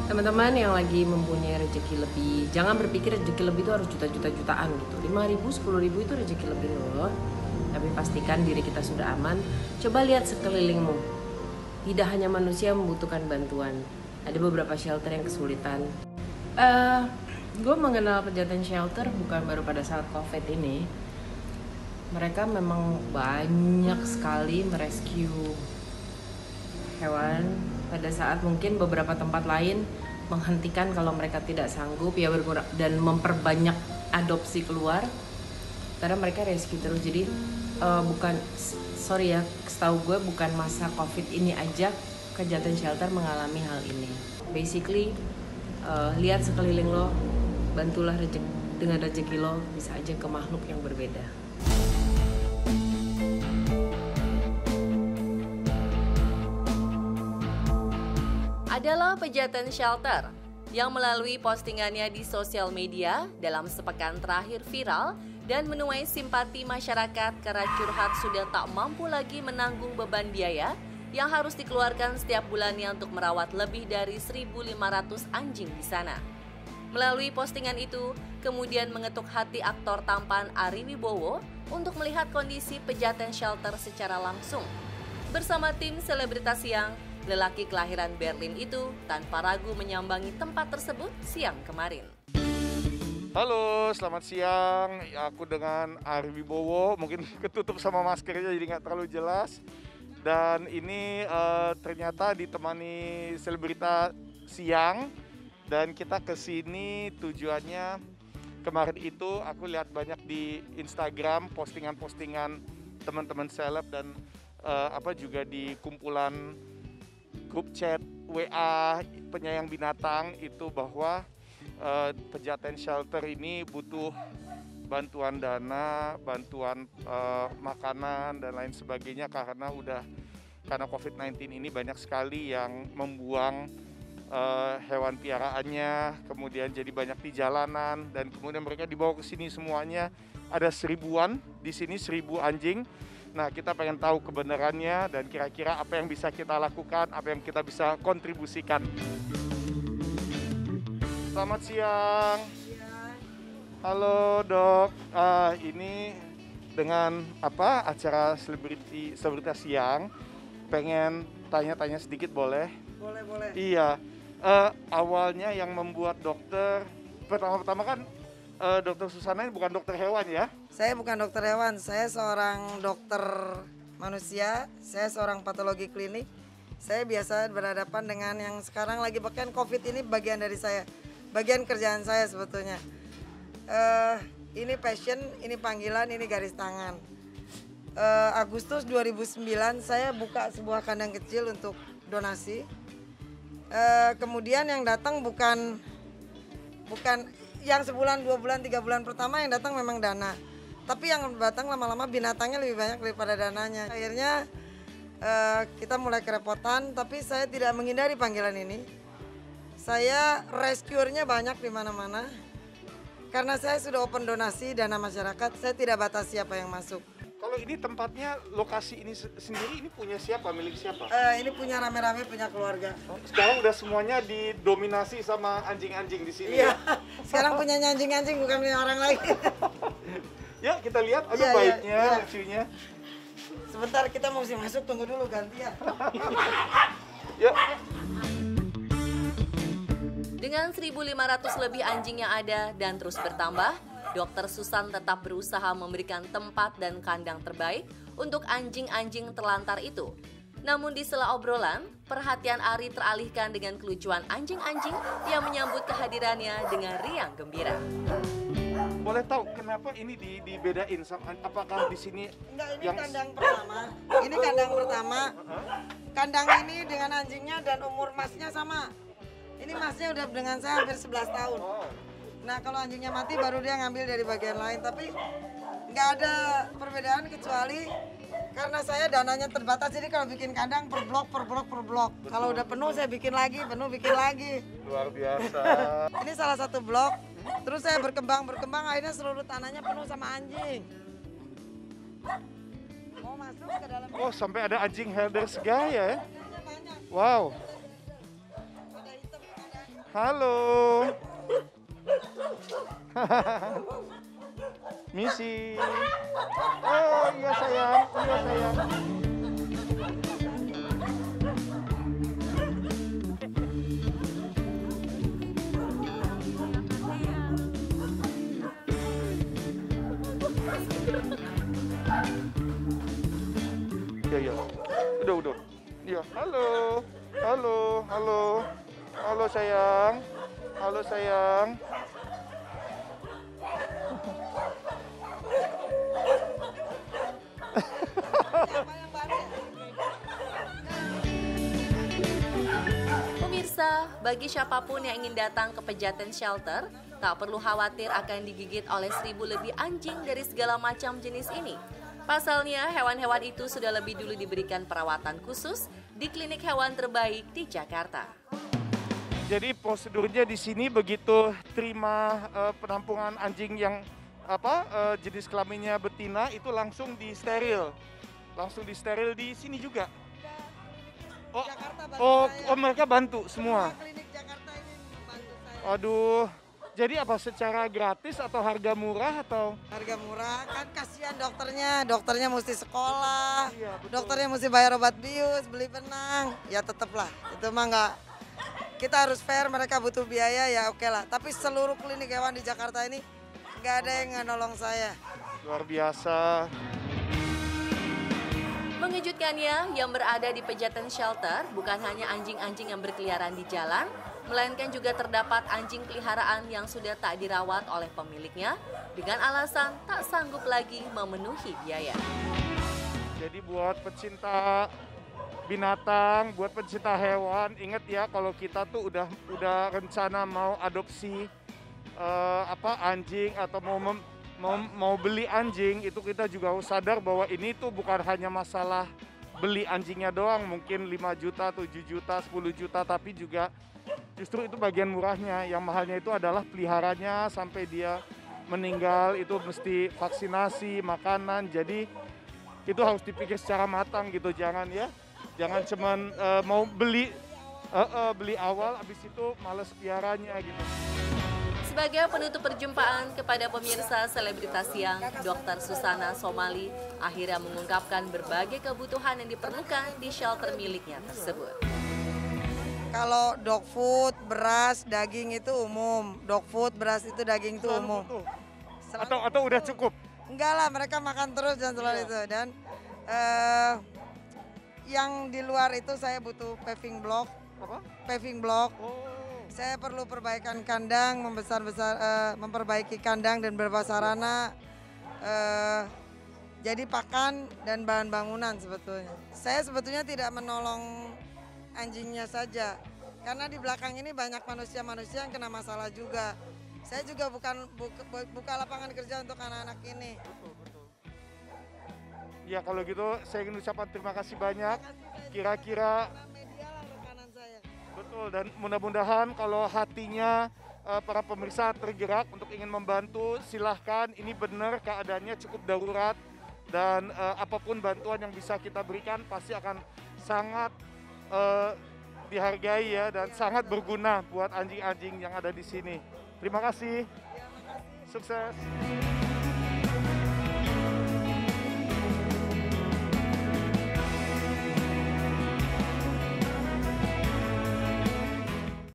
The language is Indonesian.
Teman-teman yang lagi mempunyai rezeki lebih, jangan berpikir rezeki lebih itu harus juta-juta-jutaan gitu. 5.000, 10.000 itu rezeki lebih loh. Tapi pastikan diri kita sudah aman. Coba lihat sekelilingmu. Tidak hanya manusia membutuhkan bantuan. Ada beberapa shelter yang kesulitan. Gue mengenal pejantan shelter bukan baru pada saat COVID ini. Mereka memang banyak sekali merescue hewan pada saat mungkin beberapa tempat lain menghentikan kalau mereka tidak sanggup ya berkurang dan memperbanyak adopsi keluar karena mereka rescue terus. Jadi bukan sorry ya, setahu gue bukan masa COVID ini aja Pejantan Shelter mengalami hal ini. Basically lihat sekeliling lo, bantulah dengan rezeki lo bisa aja ke makhluk yang berbeda. Adalah Pejantan Shelter yang melalui postingannya di sosial media dalam sepekan terakhir viral dan menuai simpati masyarakat karena curhat sudah tak mampu lagi menanggung beban biaya yang harus dikeluarkan setiap bulannya untuk merawat lebih dari 1.500 anjing di sana. Melalui postingan itu, kemudian mengetuk hati aktor tampan Ari Wibowo untuk melihat kondisi Pejantan Shelter secara langsung. Bersama tim selebritas siang, lelaki kelahiran Berlin itu tanpa ragu menyambangi tempat tersebut siang kemarin. Halo, selamat siang. Aku dengan Ari Wibowo, mungkin ketutup sama maskernya jadi nggak terlalu jelas. Dan ini ternyata ditemani selebritas siang. Dan kita kesini tujuannya kemarin itu aku lihat banyak di Instagram postingan-postingan teman-teman seleb dan juga di kumpulan grup chat WA penyayang binatang itu bahwa Pejantan Shelter ini butuh bantuan dana, bantuan makanan dan lain sebagainya karena COVID-19 ini banyak sekali yang membuang hewan piaraannya, kemudian jadi banyak di jalanan dan kemudian mereka dibawa ke sini semuanya. Ada 1000-an di sini, 1000 anjing. Nah, kita pengen tahu kebenarannya dan kira-kira apa yang bisa kita lakukan, apa yang kita bisa kontribusikan. Selamat siang. Halo dok, ini dengan acara selebritas siang, pengen tanya-tanya sedikit boleh? Boleh. Iya, awalnya yang membuat dokter, pertama-tama kan dokter Susana ini bukan dokter hewan ya? Saya bukan dokter hewan, saya seorang dokter manusia, saya seorang patologi klinik. Saya biasa berhadapan dengan yang sekarang lagi bahkan COVID ini bagian dari saya, bagian kerjaan saya sebetulnya. Ini passion, ini panggilan, ini garis tangan. Agustus 2009 saya buka sebuah kandang kecil untuk donasi. Kemudian yang datang bukan yang sebulan, 2 bulan, 3 bulan pertama yang datang memang dana. Tapi yang datang lama-lama binatangnya lebih banyak daripada dananya. Akhirnya kita mulai kerepotan, tapi saya tidak menghindari panggilan ini. Saya rescuernya banyak di mana-mana. Karena saya sudah open donasi dana masyarakat, saya tidak batasi siapa yang masuk. Kalau ini tempatnya, lokasi ini sendiri ini punya siapa, milik siapa? Ini punya rame-rame, punya keluarga. Sekarang udah semuanya didominasi sama anjing-anjing di sini. Iya, Ya? sekarang punya anjing-anjing bukan punya orang lain. Ya, kita lihat, ada Iya, baiknya, iya. lucunya. Sebentar kita mesti masuk, tunggu dulu gantian. Yuk. Dengan 1.500 lebih anjing yang ada dan terus bertambah, Dokter Susan tetap berusaha memberikan tempat dan kandang terbaik untuk anjing-anjing terlantar itu. Namun di sela obrolan, perhatian Ari teralihkan dengan kelucuan anjing-anjing yang menyambut kehadirannya dengan riang gembira. Boleh tahu kenapa ini dibedain? Apakah di sini Enggak, ini yang kandang pertama. Ini kandang pertama. Kandang ini dengan anjingnya dan umur masnya sama. Ini masnya udah dengan saya hampir 11 tahun. Nah, kalau anjingnya mati baru dia ngambil dari bagian lain. Tapi nggak ada perbedaan kecuali karena saya dananya terbatas. Jadi kalau bikin kandang per blok. Kalau udah penuh saya bikin lagi, penuh bikin lagi. luar biasa? Ini salah satu blok. Terus saya berkembang akhirnya seluruh tanahnya penuh sama anjing. Mau masuk ke dalam. Oh, sampai ada anjing herders gaya ya? Anjingnya banyak. Wow. Ada hitam, ada Halo. Misi. Oh iya sayang, iya sayang. Iya, iya. Udah. Iya, halo. Halo, halo. Halo sayang. Halo sayang. Pemirsa, bagi siapapun yang ingin datang ke Pejaten Shelter, tak perlu khawatir akan digigit oleh 1.000 lebih anjing dari segala macam jenis ini. Pasalnya, hewan-hewan itu sudah lebih dulu diberikan perawatan khusus di klinik hewan terbaik di Jakarta. Jadi prosedurnya di sini begitu terima penampungan anjing yang jenis kelaminnya betina itu langsung disteril. Langsung disteril di sini juga. Oh, Jakarta bantu oh, saya. oh mereka bantu semua. Klinik Jakarta ini membantu saya. Aduh. Jadi apa secara gratis atau harga murah atau? Harga murah kan kasihan dokternya mesti sekolah, Iya, betul. dokternya mesti bayar obat bius, beli benang, ya tetaplah itu mah nggak, kita harus fair, mereka butuh biaya ya oke lah. Tapi seluruh klinik hewan di Jakarta ini nggak ada yang nggak nolong saya. Luar biasa. Mengejutkannya, yang berada di Pejaten Shelter bukan hanya anjing-anjing yang berkeliaran di jalan, melainkan juga terdapat anjing peliharaan yang sudah tak dirawat oleh pemiliknya dengan alasan tak sanggup lagi memenuhi biaya. Jadi buat pecinta binatang, buat pecinta hewan, ingat ya kalau kita tuh udah rencana mau adopsi anjing atau mau beli anjing, itu kita juga harus sadar bahwa ini tuh bukan hanya masalah beli anjingnya doang, mungkin 5 juta, 7 juta, 10 juta, tapi juga justru itu bagian murahnya. Yang mahalnya itu adalah peliharanya sampai dia meninggal, itu mesti vaksinasi, makanan. Jadi itu harus dipikir secara matang gitu, jangan cuman mau beli awal, habis itu males piaranya gitu. Sebagai penutup perjumpaan kepada pemirsa selebritas siang, Dr. Susana Somali akhirnya mengungkapkan berbagai kebutuhan yang diperlukan di shelter miliknya tersebut. Kalau dog food, beras, daging itu umum. Dog food, beras itu daging itu umum. Atau udah cukup? Enggak lah, mereka makan terus dan selalu itu. Dan yang di luar itu saya butuh paving block. Apa? Paving block. Oh. Saya perlu perbaikan kandang, memperbaiki kandang dan beberapa sarana. Jadi pakan dan bahan bangunan sebetulnya. Saya sebetulnya tidak menolong anjingnya saja, karena di belakang ini banyak manusia-manusia yang kena masalah juga. Saya juga buka lapangan kerja untuk anak-anak ini. Betul. Ya kalau gitu saya ingin ucapkan terima kasih banyak. Kira-kira Media lah rekanan saya. betul, dan mudah-mudahan kalau hatinya para pemirsa tergerak untuk ingin membantu, silahkan. Ini benar keadaannya cukup darurat dan apapun bantuan yang bisa kita berikan pasti akan sangat dihargai ya, dan sangat berguna buat anjing-anjing yang ada di sini. Terima kasih. Sukses.